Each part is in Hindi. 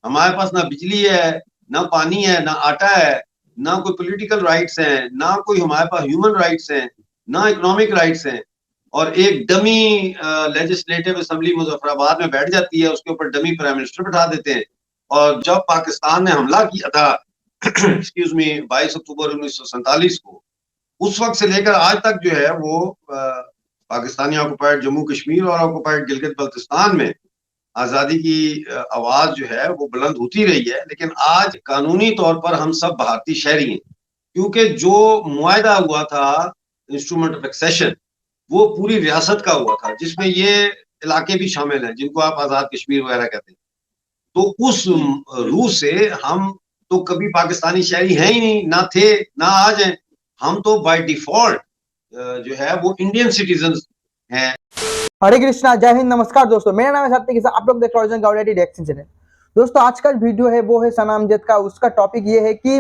हमारे पास ना बिजली है, ना पानी है, ना आटा है, ना कोई पॉलिटिकल राइट्स हैं, ना कोई हमारे पास ह्यूमन राइट्स हैं, ना इकोनॉमिक राइट्स हैं। और एक डमी लेजिस्लेटिव असेंबली मुजफ्फराबाद में बैठ जाती है, उसके ऊपर डमी प्राइम मिनिस्टर बैठा देते हैं। और जब पाकिस्तान ने हमला किया था एक्सक्यूज मी 22 अक्टूबर 1947 को, उस वक्त से लेकर आज तक जो है वो पाकिस्तानी ऑक्युपाइड जम्मू कश्मीर और ऑक्युपाइड गिलगित बल्तिस्तान में आजादी की आवाज जो है वो बुलंद होती रही है। लेकिन आज कानूनी तौर पर हम सब भारतीय शहरी हैं, क्योंकि जो मुआहदा हुआ था इंस्ट्रूमेंट ऑफ एक्सेशन, वो पूरी रियासत का हुआ था, जिसमें ये इलाके भी शामिल हैं जिनको आप आजाद कश्मीर वगैरह कहते हैं। तो उस रूह से हम तो कभी पाकिस्तानी शहरी हैं ही नहीं, ना थे ना आज हैं। हम तो बाय डिफॉल्ट जो है वो इंडियन सिटीजन हैं। हरे कृष्णा, जय हिंद, नमस्कार दोस्तों, मेरा नाम है सत्य, आप लोग देख रहे हैं रिएक्शन चैनल। दोस्तों आज का वीडियो है वो है सना अमजद का। उसका टॉपिक ये है कि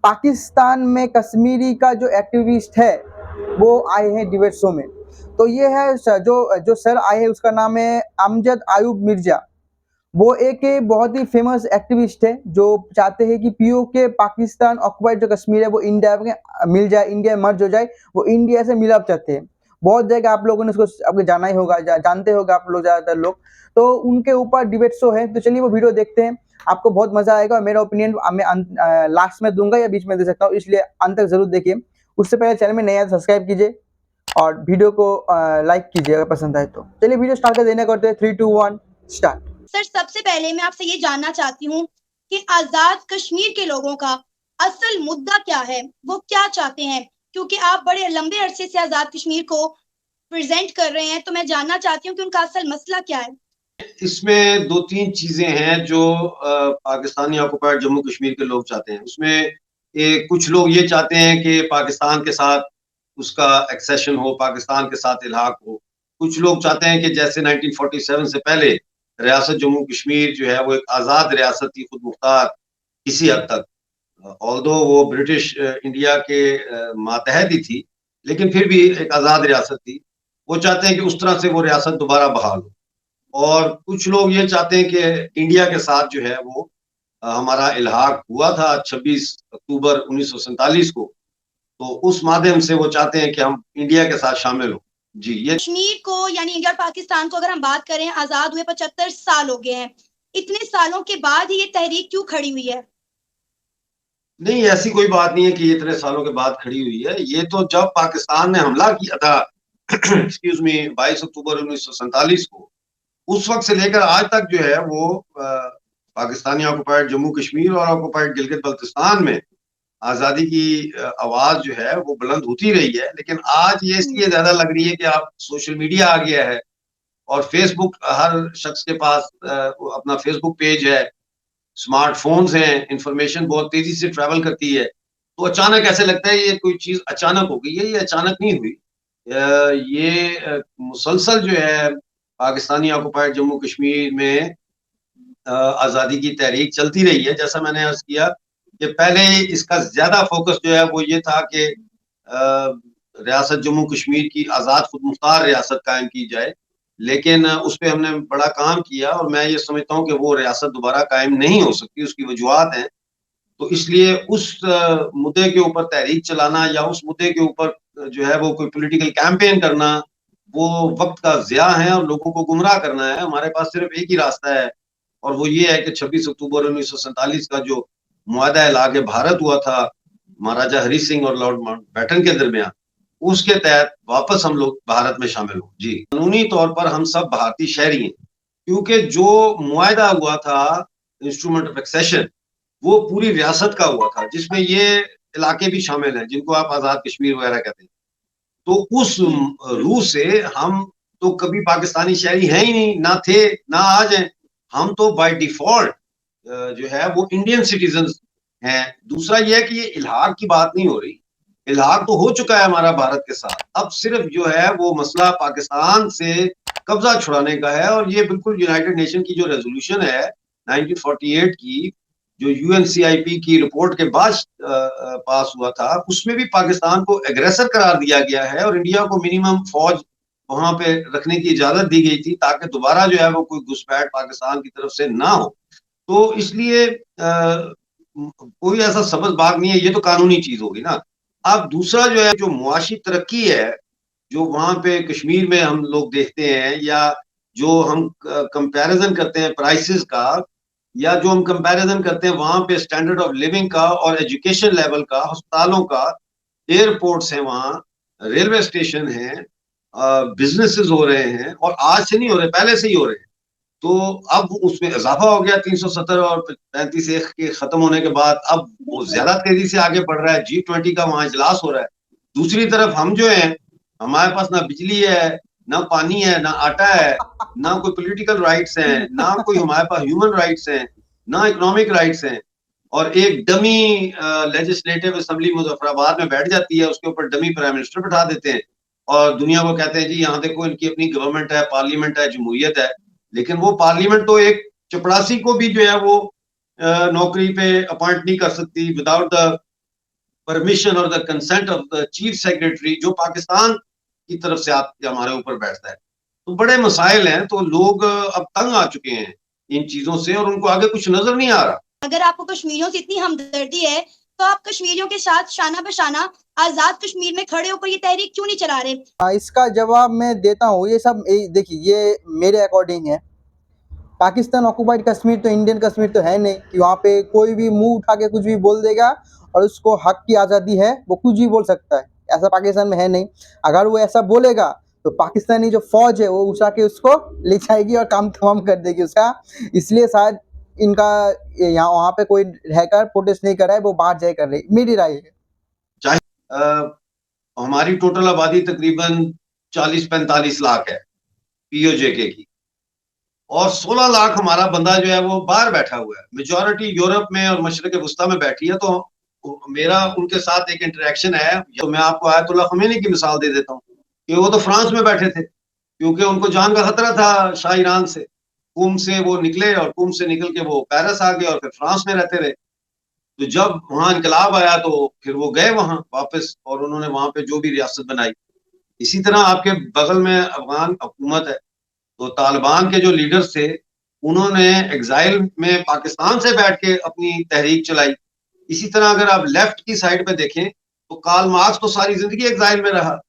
पाकिस्तान में कश्मीरी का जो एक्टिविस्ट है वो आए हैं डिबेट शो में। तो ये है जो सर आए हैं, उसका नाम है अमजद आयूब मिर्जा। वो एक बहुत ही फेमस एक्टिविस्ट है जो चाहते हैं कि पीओके पाकिस्तान ऑक्युपाइड जो कश्मीर है वो इंडिया में मिल जाए, इंडिया मर्ज हो जाए, वो इंडिया से मिलाप चाहते हैं। बहुत जगह आप लोगों ने उसको आपको जाना ही होगा, जानते होगा आप लोग, ज्यादातर लोग। तो उनके ऊपर डिबेट शो है, तो चलिए वो वीडियो देखते हैं, आपको बहुत मजा आएगा। मेरा ओपिनियन मैं लास्ट में दूंगा या बीच में दे सकता हूँ, इसलिए अंत तक जरूर देखिए। उससे पहले चैनल में नया सब्सक्राइब कीजिए और वीडियो को लाइक कीजिए अगर पसंद आए तो। चलिए वीडियो स्टार्ट कर देने करते हैं। 3, 2, 1 स्टार्ट। सर, सबसे पहले मैं आपसे ये जानना चाहती हूँ कि आजाद कश्मीर के लोगों का असल मुद्दा क्या है, वो क्या चाहते हैं? क्योंकि आप बड़े लंबे अरसे से आजाद कश्मीर को प्रेजेंट कर रहे हैं, तो मैं जानना चाहती हूँ कि उनका असल मसला क्या है। इसमें दो तीन चीजें हैं जो पाकिस्तानी ऑक्युपाइड जम्मू कश्मीर के लोग चाहते हैं। उसमें कुछ लोग ये चाहते हैं कि पाकिस्तान के साथ उसका एक्सेशन हो, पाकिस्तान के साथ इल्हाक हो। कुछ लोग चाहते हैं कि जैसे 1947 से पहले रियासत जम्मू कश्मीर जो है वो एक आज़ाद रियासत थी, खुद मुख्तार किसी हद तक, ऑल्दो वो ब्रिटिश इंडिया के मातहत ही थी, लेकिन फिर भी एक आज़ाद रियासत थी। वो चाहते हैं कि उस तरह से वो रियासत दोबारा बहाल हो। और कुछ लोग ये चाहते हैं कि इंडिया के साथ जो है वो हमारा इल्हाक हुआ था 26 अक्टूबर 1947 को, तो उस माध्यम से वो चाहते हैं कि हम इंडिया के साथ शामिल हो। जी, ये कश्मीर को यानी इंडिया और पाकिस्तान को अगर हम बात करें, आजाद हुए 75 साल हो गए हैं। इतने सालों के बाद ही ये तहरीक क्यों खड़ी हुई है? नहीं, ऐसी कोई बात नहीं है कि ये इतने सालों के बाद खड़ी हुई है। ये तो जब पाकिस्तान ने हमला किया था एक्सक्यूज मी 22 अक्टूबर 1947 को, उस वक्त से लेकर आज तक जो है वो पाकिस्तानी ऑक्युपाइड जम्मू कश्मीर और ऑक्युपाइड गिलगित बल्तिस्तान में आजादी की आवाज जो है वो बुलंद होती रही है। लेकिन आज ये इसलिए ज्यादा लग रही है कि आप सोशल मीडिया आ गया है और फेसबुक, हर शख्स के पास अपना फेसबुक पेज है, स्मार्टफोन्स हैं, इंफॉर्मेशन बहुत तेजी से ट्रैवल करती है। तो अचानक ऐसे लगता है ये कोई चीज अचानक हो गई है। ये अचानक नहीं हुई। ये मुसलसल जो है पाकिस्तानी ऑक्युपाइड जम्मू कश्मीर में आज़ादी की तहरीक चलती रही है। जैसा मैंने अर्ज किया कि पहले इसका ज्यादा फोकस जो है वो ये था कि रियासत जम्मू कश्मीर की आज़ाद खुद मुख्तार रियासत कायम की जाए, लेकिन उस पर हमने बड़ा काम किया और मैं ये समझता हूँ कि वो रियासत दोबारा कायम नहीं हो सकती। उसकी वजूहत हैं। तो इसलिए उस मुद्दे के ऊपर तहरीक चलाना या उस मुद्दे के ऊपर जो है वो कोई पॉलिटिकल कैंपेन करना, वो वक्त का ज़िया है और लोगों को गुमराह करना है। हमारे पास सिर्फ एक ही रास्ता है और वो ये है कि 26 अक्टूबर 1947 का जो मुआहदा इलाके भारत हुआ था महाराजा हरी सिंह और लॉर्ड माउंटबेटन के दरमियान, उसके तहत वापस हम लोग भारत में शामिल हो। जी, कानूनी तौर पर हम सब भारतीय शहरी हैं, क्योंकि जो मुआहदा हुआ था इंस्ट्रूमेंट ऑफ एक्सेशन, वो पूरी रियासत का हुआ था, जिसमें ये इलाके भी शामिल हैं जिनको आप आजाद कश्मीर वगैरह कहते हैं। तो उस रूह से हम तो कभी पाकिस्तानी शहरी हैं ही नहीं, ना थे ना आज हैं। हम तो बाय डिफॉल्ट जो है वो इंडियन सिटीजन हैं। दूसरा ये है कि ये इल्हाक की बात नहीं हो रही। इल्हाक तो हो चुका है हमारा भारत के साथ। अब सिर्फ जो है वो मसला पाकिस्तान से कब्जा छुड़ाने का है। और ये बिल्कुल यूनाइटेड नेशन की जो रेजोल्यूशन है 1948 की, जो यूएनसीआईपी की रिपोर्ट के बाद पास हुआ था, उसमें भी पाकिस्तान को एग्रेसर करार दिया गया है और इंडिया को मिनिमम फौज वहां पे रखने की इजाजत दी गई थी ताकि दोबारा जो है वो कोई घुसपैठ पाकिस्तान की तरफ से ना हो। तो इसलिए कोई ऐसा सबज बाग नहीं है, ये तो कानूनी चीज होगी ना। अब दूसरा जो है, जो मुआशी तरक्की है, जो वहां पे कश्मीर में हम लोग देखते हैं, या जो हम कंपैरिजन करते हैं प्राइसेस का, या जो हम कंपैरिजन करते हैं वहां पे स्टैंडर्ड ऑफ लिविंग का और एजुकेशन लेवल का, अस्पतालों का, एयरपोर्ट्स हैं वहाँ, रेलवे स्टेशन है, बिजनेसेस हो रहे हैं, और आज से नहीं हो रहे, पहले से ही हो रहे हैं। तो अब उसमें इजाफा हो गया 370 और 35 के खत्म होने के बाद, अब वो ज्यादा तेजी से आगे बढ़ रहा है। G20 का वहां इजलास हो रहा है। दूसरी तरफ हम जो हैं, हमारे पास ना बिजली है, ना पानी है, ना आटा है, ना कोई पॉलिटिकल राइट्स हैं, ना कोई हमारे पास ह्यूमन राइट्स हैं, ना इकोनॉमिक राइट्स हैं। और एक डमी लेजिस्लेटिव असेंबली मुजफ्फराबाद में बैठ जाती है, उसके ऊपर डमी प्राइम मिनिस्टर बैठा देते हैं, और दुनिया को कहते हैं जी यहाँ देखो इनकी अपनी गवर्नमेंट है, पार्लियामेंट है, जमहूरियत है। लेकिन वो पार्लियामेंट तो एक चपरासी को भी जो है वो नौकरी पे अपॉइंट नहीं कर सकती विदाउट द परमिशन और the consent of the chief secretary, जो पाकिस्तान की तरफ से आके हमारे ऊपर बैठता है। तो बड़े मसाइल हैं, तो लोग अब तंग आ चुके हैं इन चीजों से, और उनको आगे कुछ नजर नहीं आ रहा। अगर आपको कश्मीरियों से इतनी हमदर्दी है, तो आप कश्मीरियों के साथ शाना बशाना आजाद कश्मीर में खड़े होकर ये तहरीक क्यों नहीं चला रहे? इसका जवाब मैं देता हूँ। ये सब देखिए, ये मेरे अकॉर्डिंग है। पाकिस्तान ऑक्युपाइड कश्मीर तो इंडियन कश्मीर तो है नहीं कि वहाँ पे कोई भी मुंह उठा के कुछ भी बोल देगा और उसको हक की आज़ादी है, वो कुछ भी बोल सकता है। ऐसा पाकिस्तान में है नहीं। अगर वो ऐसा बोलेगा तो पाकिस्तानी जो फौज है वो उठा के उसको ले जाएगी और काम तमाम कर देगी उसका। इसलिए शायद इनका यहाँ वहाँ पे कोई रहकर प्रोटेस्ट नहीं कर रहा है, वो बाहर जाए कर रही, मेरी राय है। चाहे हमारी टोटल आबादी तकरीबन 40-45 लाख है पीओजेके की, और 16 लाख हमारा बंदा जो है वो बाहर बैठा हुआ है। मेजॉरिटी यूरोप में और मशरक वस्ता में बैठी है। तो मेरा उनके साथ एक इंटरेक्शन है। तो मैं आपको आयतुल्लाह खमीनी की मिसाल दे देता हूँ कि वो तो फ्रांस में बैठे थे, क्योंकि उनको जान का खतरा था शाह ईरान से। कुम से वो निकले, और कुम से निकल के वो पेरिस आ गए, और फिर फ्रांस में रहते रहे। तो जब वहां इनकलाब आया तो फिर वो गए वहां वापस, और उन्होंने वहां पे जो भी रियासत बनाई। इसी तरह आपके बगल में अफगान हुकूमत है, तो तालिबान के जो लीडर्स थे, उन्होंने एग्जाइल में पाकिस्तान से बैठ के अपनी तहरीक चलाई। इसी तरह अगर आप लेफ्ट की साइड पे देखें तो कार्ल मार्क्स तो सारी जिंदगी एग्जाइल में रहा,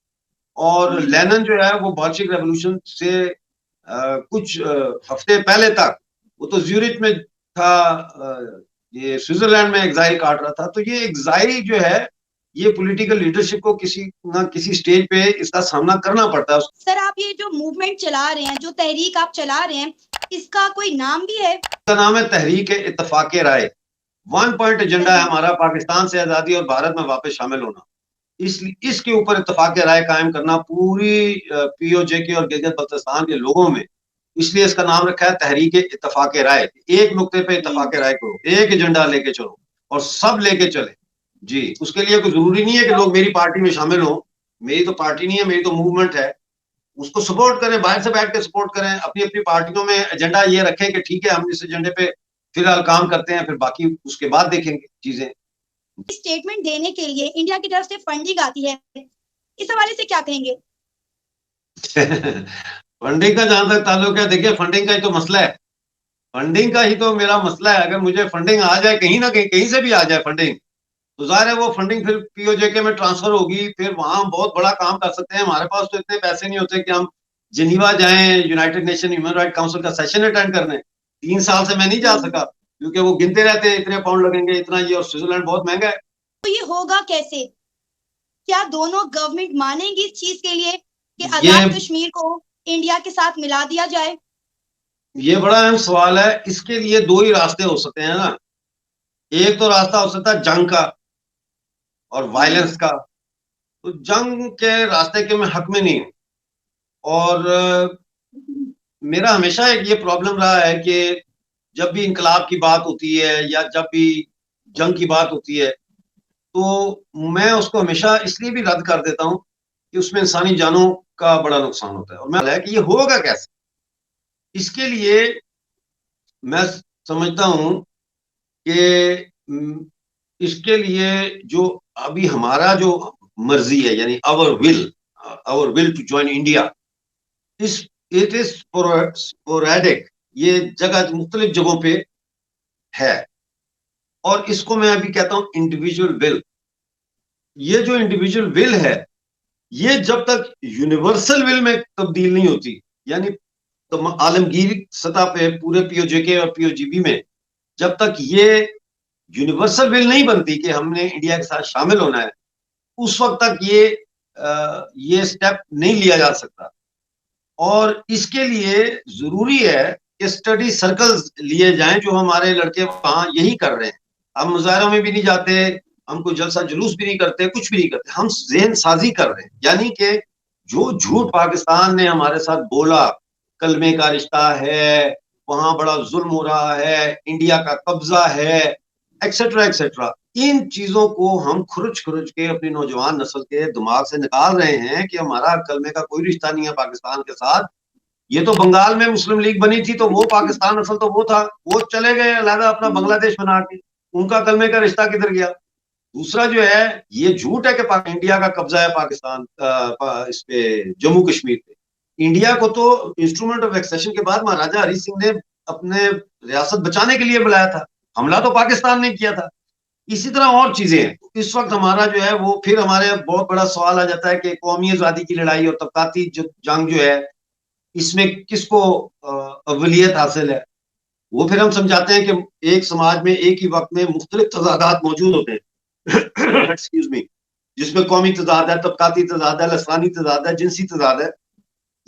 और लेनिन जो है वो बोल्शेविक रेवोल्यूशन से कुछ हफ्ते पहले तक वो तो ज्यूरिच में था, ये स्विट्जरलैंड में एग्जाइल काट रहा था। तो ये एग्जाइल जो है, ये पॉलिटिकल लीडरशिप को किसी ना किसी स्टेज पे इसका सामना करना पड़ता है। सर, आप ये जो मूवमेंट चला रहे हैं, जो तहरीक आप चला रहे हैं, इसका कोई नाम भी है? इसका नाम है तहरीक इत्तफाक राय। 1 पॉइंट एजेंडा है हमारा, पाकिस्तान से आजादी और भारत में वापस शामिल होना। इसके ऊपर इत्तफाक राय कायम करना पूरी पीओजेके और गिलगित बल्तिस्तान के लोगों में। इसलिए इसका नाम रखा है तहरीक इत्तफाक राय। एक नुक्ते पे इत्तफाक राय करो, एक एजेंडा लेके चलो, और सब लेके चले जी। उसके लिए कोई जरूरी नहीं है कि लोग मेरी पार्टी में शामिल हो। मेरी तो पार्टी नहीं है, मेरी तो मूवमेंट है। उसको सपोर्ट करें, बाहर से बैठ के सपोर्ट करें, अपनी अपनी पार्टियों में एजेंडा ये रखें कि ठीक है हम इस एजेंडे पे फिलहाल काम करते हैं, फिर बाकी उसके बाद देखेंगे चीजें। स्टेटमेंट देने के लिए इंडिया की तरफ से फंडिंग आती है, इस हवाले से क्या कहेंगे? फंडिंग का जहां तक ताल्लुक है, देखिए फंडिंग का ही तो मसला है। फंडिंग का ही तो मेरा मसला है। अगर मुझे फंडिंग आ जाए कहीं ना कहीं, कहीं से भी आ जाए फंडिंग, तो जाहिर है वो फंडिंग फिर पीओजेके में ट्रांसफर होगी, फिर वहां हम बहुत बड़ा काम कर सकते हैं। हमारे पास तो इतने पैसे नहीं होते कि हम जिनीवा जाएं United nation human right council का सेशन अटेंड करने। 3 साल से मैं नहीं जा सका, क्योंकि वो गिनते रहते हैं इतने पाउंड लगेंगे, इतना ये, और स्विट्जरलैंड बहुत महंगा है। तो ये होगा कैसे? क्या दोनों गवर्नमेंट मानेंगी इस चीज के लिए कि आजाद कश्मीर को इंडिया के साथ मिला दिया जाए? ये बड़ा अहम सवाल है। इसके लिए 2 ही रास्ते हो सकते हैं ना। एक तो रास्ता हो सकता है जंग का और वायलेंस का। तो जंग के रास्ते के मैं हक में नहीं हूं। और मेरा हमेशा एक ये प्रॉब्लम रहा है कि जब भी इनकलाब की बात होती है या जब भी जंग की बात होती है, तो मैं उसको हमेशा इसलिए भी रद्द कर देता हूं कि उसमें इंसानी जानों का बड़ा नुकसान होता है। और मैं है कि ये होगा कैसे। इसके लिए मैं समझता हूं कि इसके लिए जो अभी हमारा जो मर्जी है, यानी our will to join India, it is sporadic. ये जगह मुख्तलिफ जगहों पे है। और इसको मैं अभी कहता हूं इंडिविजुअल विल। ये जो इंडिविजुअल विल है, ये जब तक यूनिवर्सल विल में तब्दील नहीं होती, यानी तो आलमगीर सतह पे पूरे पीओजेके और पीओजीबी में जब तक ये यूनिवर्सल विल नहीं बनती कि हमने इंडिया के साथ शामिल होना है, उस वक्त तक ये स्टेप नहीं लिया जा सकता। और इसके लिए जरूरी है कि स्टडी सर्कल्स लिए जाएं, जो हमारे लड़के वहां यही कर रहे हैं। हम मुजाहरों में भी नहीं जाते, हम कोई जलसा जुलूस भी नहीं करते, कुछ भी नहीं करते, हम ज़हन साजी कर रहे हैं। यानी कि जो झूठ पाकिस्तान ने हमारे साथ बोला, कलमे का रिश्ता है, वहां बड़ा जुल्म हो रहा है, इंडिया का कब्जा है, एक्सेट्रा एक्सेट्रा, इन चीजों को हम खुरुच खुरुच के अपनी नौजवान नस्ल के दिमाग से निकाल रहे हैं कि हमारा कलमे का कोई रिश्ता नहीं है पाकिस्तान के साथ। ये तो बंगाल में मुस्लिम लीग बनी थी तो वो पाकिस्तान असल तो वो था, वो चले गए अलहदा अपना बांग्लादेश बना के, उनका कलमे का रिश्ता किधर गया। दूसरा जो है, ये झूठ है कि इंडिया का कब्जा है पाकिस्तान इस पे जम्मू कश्मीर पे। इंडिया को तो इंस्ट्रूमेंट ऑफ एक्सेशन के बाद महाराजा हरि सिंह ने अपने रियासत बचाने के लिए बुलाया था, हमला तो पाकिस्तान ने किया था। इसी तरह और चीजें हैं। इस वक्त हमारा जो है वो फिर हमारे बहुत बड़ा सवाल आ जाता है कि कौमी आजादी की लड़ाई और तबकाती जंग जो है, इसमें किसको अव्वलियत हासिल है। वो फिर हम समझाते हैं कि एक समाज में एक ही वक्त में मुख्तलिफ तजादात मौजूद होते हैं एक्सक्यूज मी, जिसमें कौमी तजाद है, तबकाती तजाद है, लसानी तजाद है, जिनसी तजाद है,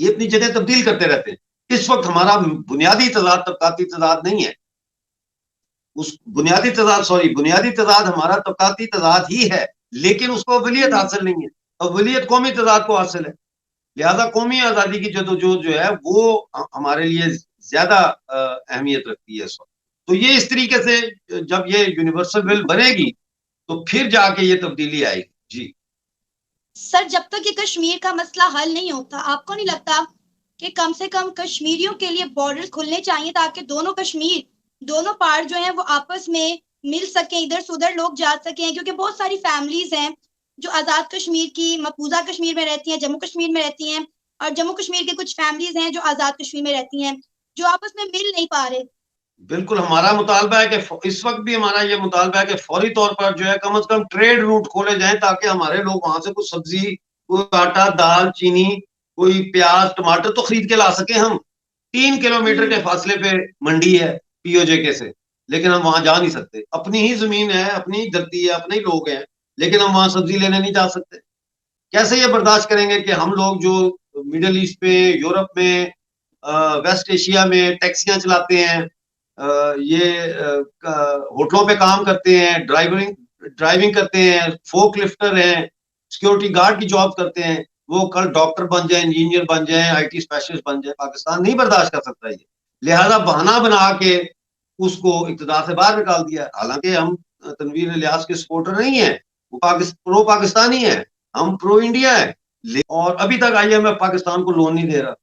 ये अपनी जगह तब्दील करते रहते हैं। इस वक्त हमारा बुनियादी तजाद तबकाती तजाद नहीं है, उस बुनियादी तजाद हमारा तबकाती तजाद ही है, लेकिन उसको अव्वलियत हासिल नहीं है। अव्वलियत कौमी तजाद को हासिल है। लिहाजा कौमी आजादी की जदोजहद जो है वो हमारे लिए ज्यादा अहमियत रखती है इस वक्त। तो ये इस तरीके से जब ये यूनिवर्सल विल बनेगी तो फिर जाके ये तब्दीली आएगी। जी सर, जब तक ये कश्मीर का मसला हल नहीं होता, आपको नहीं लगता कि कम से कम कश्मीरियों के लिए बॉर्डर खुलने चाहिए ताकि दोनों कश्मीर, दोनों पार्ट जो हैं वो आपस में मिल सकें, इधर से उधर लोग जा सकें? क्योंकि बहुत सारी फैमिलीज हैं जो आज़ाद कश्मीर की मकबूजा कश्मीर में रहती हैं, जम्मू कश्मीर में रहती हैं, और जम्मू कश्मीर के कुछ फैमिलीज हैं जो आज़ाद कश्मीर में रहती हैं, जो आपस में मिल नहीं पा रहे। बिल्कुल, हमारा मुतालबा है कि इस वक्त भी हमारा ये मुतालबा है कि फौरी तौर पर जो है कम से कम ट्रेड रूट खोले जाएं, ताकि हमारे लोग वहां से कुछ सब्जी, कोई आटा, दाल, चीनी, कोई प्याज, टमाटर तो खरीद के ला सके। हम 3 किलोमीटर के फासले पे मंडी है पीओजेके से, लेकिन हम वहां जा नहीं सकते। अपनी ही जमीन है, अपनी ही धरती है, अपने ही लोग हैं, लेकिन हम वहां सब्जी लेने नहीं जा सकते। कैसे ये बर्दाश्त करेंगे कि हम लोग जो मिडल ईस्ट में, यूरोप में, वेस्ट एशिया में टैक्सियां चलाते हैं, ये होटलों पे काम करते हैं, ड्राइविंग करते हैं, फोक लिफ्टर हैं, सिक्योरिटी गार्ड की जॉब करते हैं, वो कल डॉक्टर बन जाए, इंजीनियर बन जाए, आईटी स्पेशलिस्ट बन जाए। पाकिस्तान नहीं बर्दाश्त कर सकता ये, लिहाजा बहाना बना के उसको इक़्तिदार से बाहर निकाल दिया। हालांकि हम तनवीर इलियास के सपोर्टर नहीं है, वो प्रो पाकिस्तानी है, हम प्रो इंडिया है। और अभी तक आईएमएफ पाकिस्तान को लोन नहीं दे रहा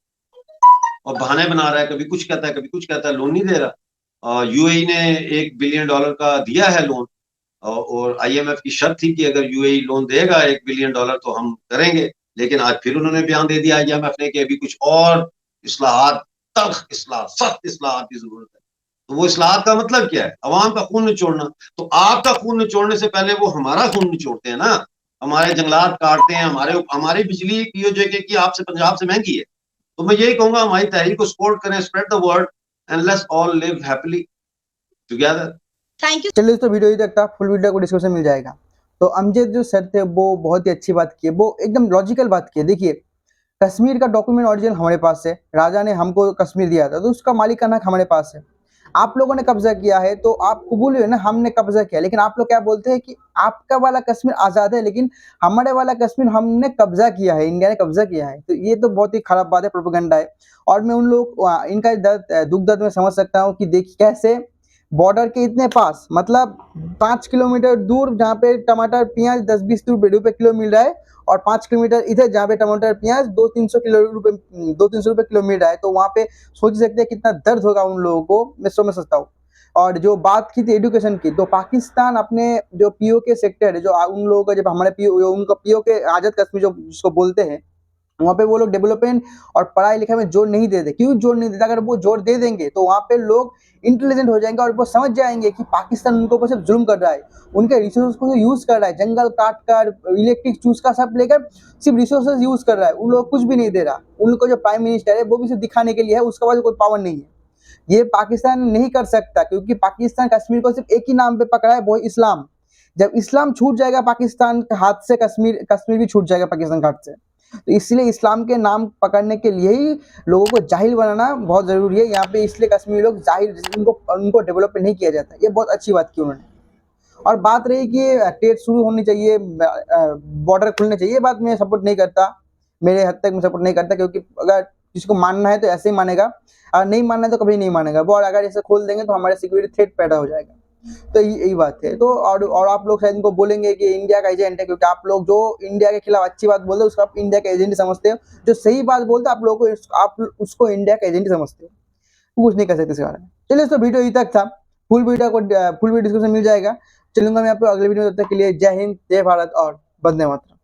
और बहाने बना रहा है, कभी कुछ कहता है, कभी कुछ कहता है, लोन नहीं दे रहा। यूएई ने $1 बिलियन का दिया है लोन, और आईएमएफ की शर्त थी कि अगर यूएई लोन देगा $1 बिलियन तो हम करेंगे। लेकिन आज फिर उन्होंने बयान दे दिया आईएमएफ ने कि अभी कुछ और इस्लाहात, तल्ख इस्लाह, सख्त इस्लाहात की जरूरत है। तो वो इस्लाहात का मतलब क्या है? अवाम का खून निचोड़ना। तो आपका खून निचोड़ने से पहले वो हमारा खून निचोड़ते हैं ना, हमारे जंगलात काटते हैं, हमारी बिजली पीओजेके की आपसे पंजाब से महंगी है। तो मैं यही कहूंगा, हमारी तहरीक को सपोर्ट करें, spread the word and let's all live happily together. Thank you. चलिए तो वीडियो ही तक था, फुल वीडियो को डिस्क्रिप्शन मिल जाएगा। तो अमजद जो सर थे वो बहुत ही अच्छी बात की है, वो एकदम लॉजिकल बात की है। देखिए, कश्मीर का डॉक्यूमेंट ओरिजिनल हमारे पास है, राजा ने हमको कश्मीर दिया था तो उसका मालिकाना हमारे पास है। आप लोगों ने कब्जा किया है तो आप कबूल हुए ना, हमने कब्जा किया, लेकिन आप लोग क्या बोलते हैं कि आपका वाला कश्मीर आज़ाद है, लेकिन हमारे वाला कश्मीर हमने कब्जा किया है, इंडिया ने कब्जा किया है। तो ये तो बहुत ही खराब बात है, प्रोपेगेंडा है। और मैं उन लोग इनका दुख दर्द में समझ सकता हूँ कि देखिए कैसे बॉर्डर के इतने पास, मतलब 5 किलोमीटर दूर जहाँ पे टमाटर प्याज 10-20 रुपए किलो मिल रहा है, और 5 किलोमीटर इधर जहाँ पे टमाटर प्याज 200-300 रुपए किलो मिल रहा है, तो वहाँ पे सोच सकते हैं कितना दर्द होगा उन लोगों को, मैं समझ सकता हूँ। और जो बात की थी एजुकेशन की, तो पाकिस्तान अपने जो पीओके सेक्टर है, जो उन लोगों का, जब हमारे पीओ उनका पीओके आज़ाद कश्मीर जो जिसको बोलते हैं, वहाँ पे वो लोग डेवलपमेंट और पढ़ाई लिखाई में जोर नहीं देते। क्यों जोर नहीं देते? अगर वो जोर दे देंगे तो वहाँ पे लोग इंटेलिजेंट हो जाएंगे और वो समझ जाएंगे कि पाकिस्तान उनके ऊपर सिर्फ जुल्म कर रहा है, उनके रिसोर्स को यूज कर रहा है, जंगल काट कर, इलेक्ट्रिक चूज का सब लेकर सिर्फ रिसोर्सेज यूज कर रहा है, उन लोग कुछ भी नहीं दे रहा। उन लोग को जो प्राइम मिनिस्टर है वो भी सिर्फ दिखाने के लिए है, उसके बाद कोई पावर नहीं है। ये पाकिस्तान नहीं कर सकता, क्योंकि पाकिस्तान कश्मीर को सिर्फ एक ही नाम पे पकड़ा है, वो है इस्लाम। जब इस्लाम छूट जाएगा पाकिस्तान के हाथ से, कश्मीर भी छूट जाएगा पाकिस्तान के हाथ से। तो इसलिए इस्लाम के नाम पकड़ने के लिए ही लोगों को जाहिल बनाना बहुत जरूरी है यहाँ पे। इसलिए कश्मीरी लोग जाहिल, उनको डेवलपमेंट नहीं किया जाता। ये बहुत अच्छी बात की उन्होंने। और बात रही कि ट्रेड शुरू होनी चाहिए, बॉर्डर खुलने चाहिए, बात मैं सपोर्ट नहीं करता, मेरे हद तक मैं सपोर्ट नहीं करता, क्योंकि अगर किसी को मानना है तो ऐसे ही मानेगा, और नहीं मानना है तो कभी नहीं मानेगा वो। और अगर ऐसे खोल देंगे तो हमारे सिक्योरिटी थ्रेट पैदा हो जाएगा। तो यही बात है। तो और आप लोग शायद इनको बोलेंगे कि इंडिया का एजेंट है, क्योंकि आप लोग जो इंडिया के खिलाफ अच्छी बात बोलते हो उसको आप इंडिया का एजेंट समझते हो, जो सही बात बोलते हो आप लोगों को आप उसको इंडिया का एजेंट समझते हो। कुछ नहीं कर सकते इस बारे में। चलिए, तो वीडियो यही तक था। फुल वीडियो डिस्क्रिप्शन मिल जाएगा। चलूंगा मैं आपको अगले वीडियो में। तब तक के लिए जय हिंद, जय भारत और वंदे मातरम।